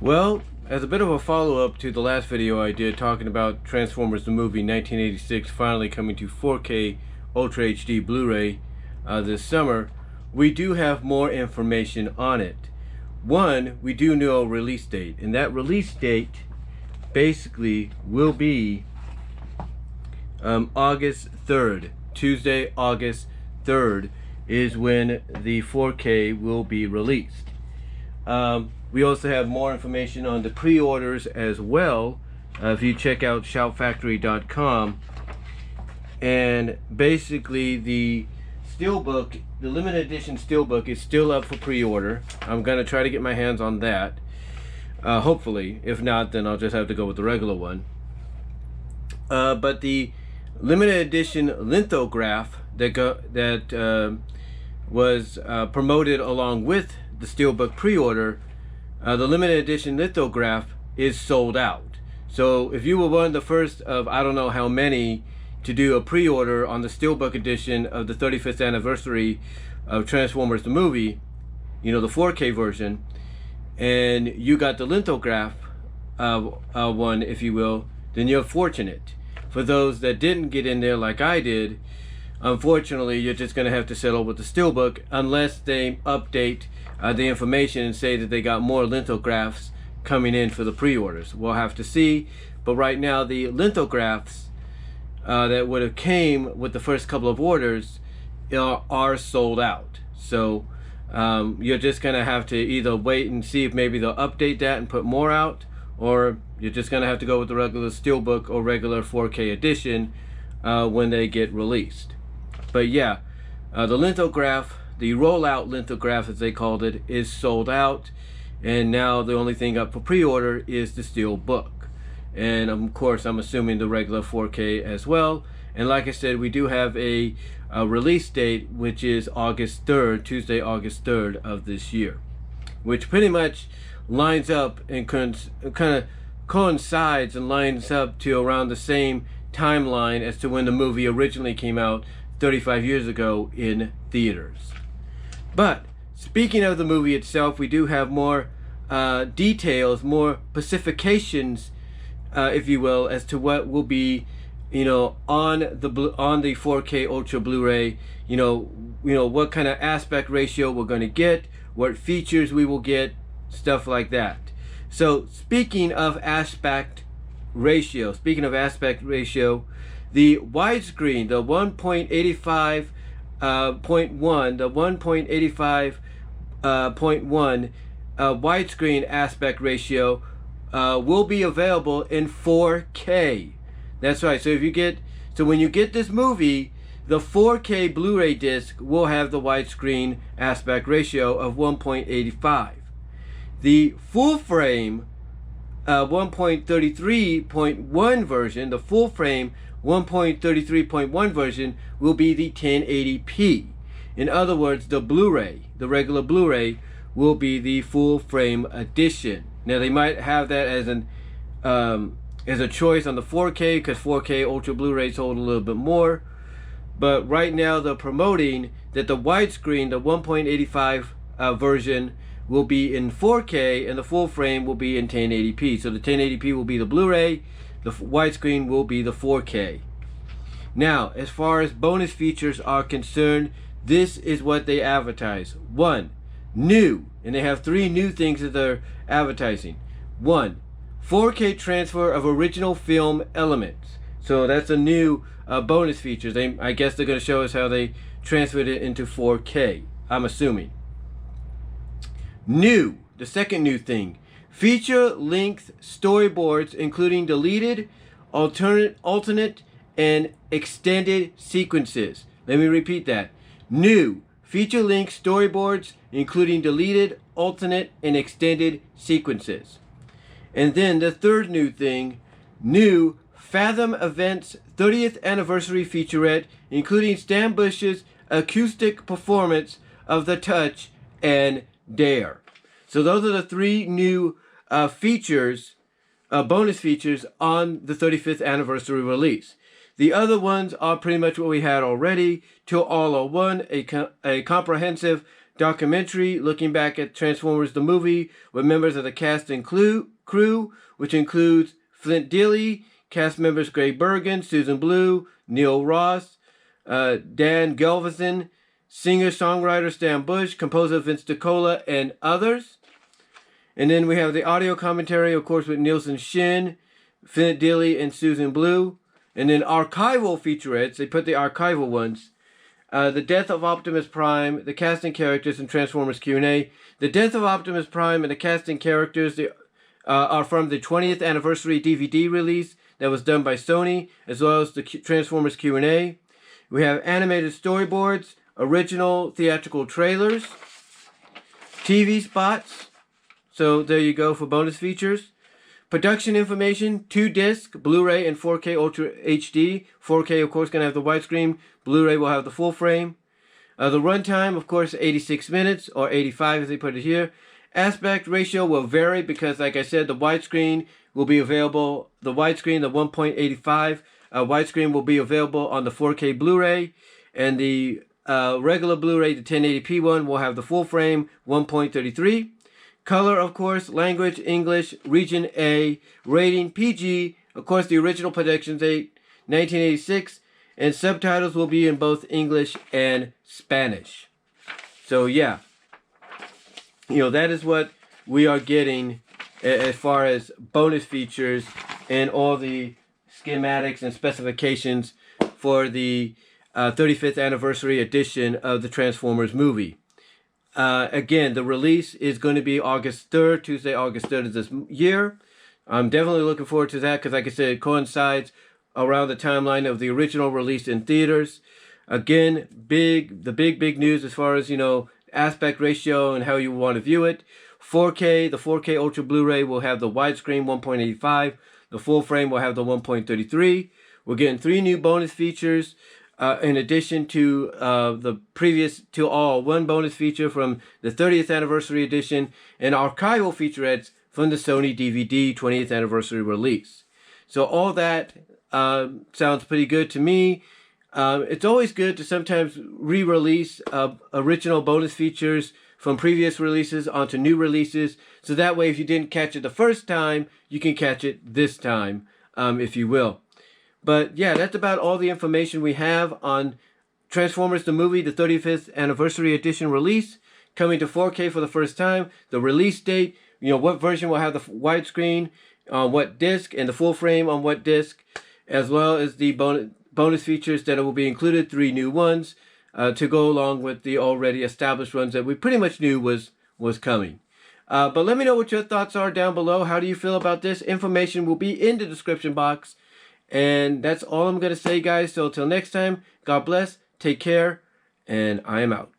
Well, as a bit of a follow-up to the last video I did talking about Transformers the movie 1986 finally coming to 4K Ultra HD Blu-ray this summer, we do have more information on it. One, we do know a release date, and that release date basically will be August 3rd. Tuesday, August 3rd is when the 4K will be released. We also have more information on the pre-orders as well. If you check out shoutfactory.com, and basically the steelbook, the limited edition steelbook, is still up for pre-order. I'm gonna try to get my hands on that, hopefully. If not, then I'll just have to go with the regular one. But the limited edition lithograph that was promoted along with the steelbook pre-order, the limited edition lithograph is sold out. So if you were one of the first of I don't know how many to do a pre-order on the steelbook edition of the 35th anniversary of Transformers the movie, you know, the 4K version, and you got the lithograph one, if you will, then you're fortunate. For those that didn't get in there like I did, unfortunately, you're just going to have to settle with the steelbook unless they update the information and say that they got more lithographs coming in for the pre-orders. We'll have to see. But right now, the lithographs that would have came with the first couple of orders are sold out. So you're just going to have to either wait and see if maybe they'll update that and put more out, or you're just going to have to go with the regular steelbook or regular 4K edition when they get released. But yeah, the lithograph, the rollout lithograph as they called it, is sold out, and now the only thing up for pre-order is the steelbook, and of course I'm assuming the regular 4K as well. And like I said, we do have a release date, which is August 3rd, Tuesday, August 3rd of this year, which pretty much lines up and kind of coincides and lines up to around the same timeline as to when the movie originally came out 35 years ago in theaters. But speaking of the movie itself, we do have more details, more specifications, if you will, as to what will be, you know, on the 4K Ultra Blu-ray. You know what kind of aspect ratio we're going to get, what features we will get, stuff like that. So speaking of aspect ratio, the widescreen, the 1.85.1, the 1.85.1 widescreen aspect ratio will be available in 4K. That's right. So when you get this movie, the 4K Blu-ray disc will have the widescreen aspect ratio of 1.85. The full frame 1.33.1 version, the full frame 1.33.1 version will be the 1080p. In other words, the Blu-ray, the regular Blu-ray, will be the full frame edition. Now they might have that as a choice on the 4K, because 4K Ultra Blu-rays hold a little bit more. But right now they're promoting that the widescreen, the 1.85 version, will be in 4K, and the full frame will be in 1080p. So the 1080p will be the Blu-ray, the widescreen will be the 4K. Now, as far as bonus features are concerned, this is what they advertise. 1, new, and they have 3 new things that they're advertising. 1, 4K transfer of original film elements. So that's a new bonus feature. I guess they're going to show us how they transferred it into 4K, I'm assuming. New, the second new thing, feature-length storyboards including deleted, alternate, and extended sequences. Let me repeat that. New, feature-length storyboards including deleted, alternate, and extended sequences. And then the third new thing, new Fathom Events 30th Anniversary Featurette including Stan Bush's acoustic performance of The Touch and Dare. So those are the 3 new features, bonus features on the 35th anniversary release. The other ones are pretty much what we had already. Till All Are One, a comprehensive documentary looking back at Transformers the movie with members of the cast and crew, which includes Flint, Dille, cast members Gregg, Susan Blue, Neil Ross, Dan Gilvezan, singer-songwriter Stan Bush, composer Vince DiCola, and others. And then we have the audio commentary, of course, with Nielsen Shin, Flint, Dille, and Susan Blue. And then archival featurettes, they put the archival ones. The Death of Optimus Prime, the casting characters, and Transformers Q&A. The Death of Optimus Prime and the casting characters are from the 20th anniversary DVD release that was done by Sony, as well as the Transformers Q&A. We have animated storyboards, original theatrical trailers, TV spots. So there you go for bonus features. Production information, 2-disc, Blu-ray and 4K Ultra HD. 4K, of course, going to have the widescreen. Blu-ray will have the full frame. The runtime, of course, 86 minutes, or 85 as they put it here. Aspect ratio will vary because, like I said, the widescreen will be available. The widescreen, the 1.85 widescreen will be available on the 4K Blu-ray. And the regular Blu-ray, the 1080p one, will have the full frame, 1.33. Color, of course, language, English, region A, rating, PG, of course, the original production date, 1986, and subtitles will be in both English and Spanish. So, yeah, that is what we are getting as far as bonus features and all the schematics and specifications for the 35th anniversary edition of the Transformers movie. Again, the release is going to be August 3rd, Tuesday, August 3rd of this year. I'm definitely looking forward to that because, like I said, it coincides around the timeline of the original release in theaters. Again, the big news as far as, aspect ratio and how you want to view it. 4K, the 4K Ultra Blu-ray will have the widescreen 1.85. The full frame will have the 1.33. We're getting 3 new bonus features. In addition to the previous one bonus feature from the 30th anniversary edition and archival featurettes from the Sony DVD 20th anniversary release. So all that sounds pretty good to me. It's always good to sometimes re-release original bonus features from previous releases onto new releases. So that way, if you didn't catch it the first time, you can catch it this time, if you will. But yeah, that's about all the information we have on Transformers the movie, the 35th anniversary edition release, coming to 4K for the first time, the release date, what version will have the widescreen on what disc and the full frame on what disc, as well as the bonus features that will be included, 3 new ones to go along with the already established ones that we pretty much knew was coming. But let me know what your thoughts are down below. How do you feel about this? Information will be in the description box. And that's all I'm going to say, guys. So till next time, God bless, take care, and I am out.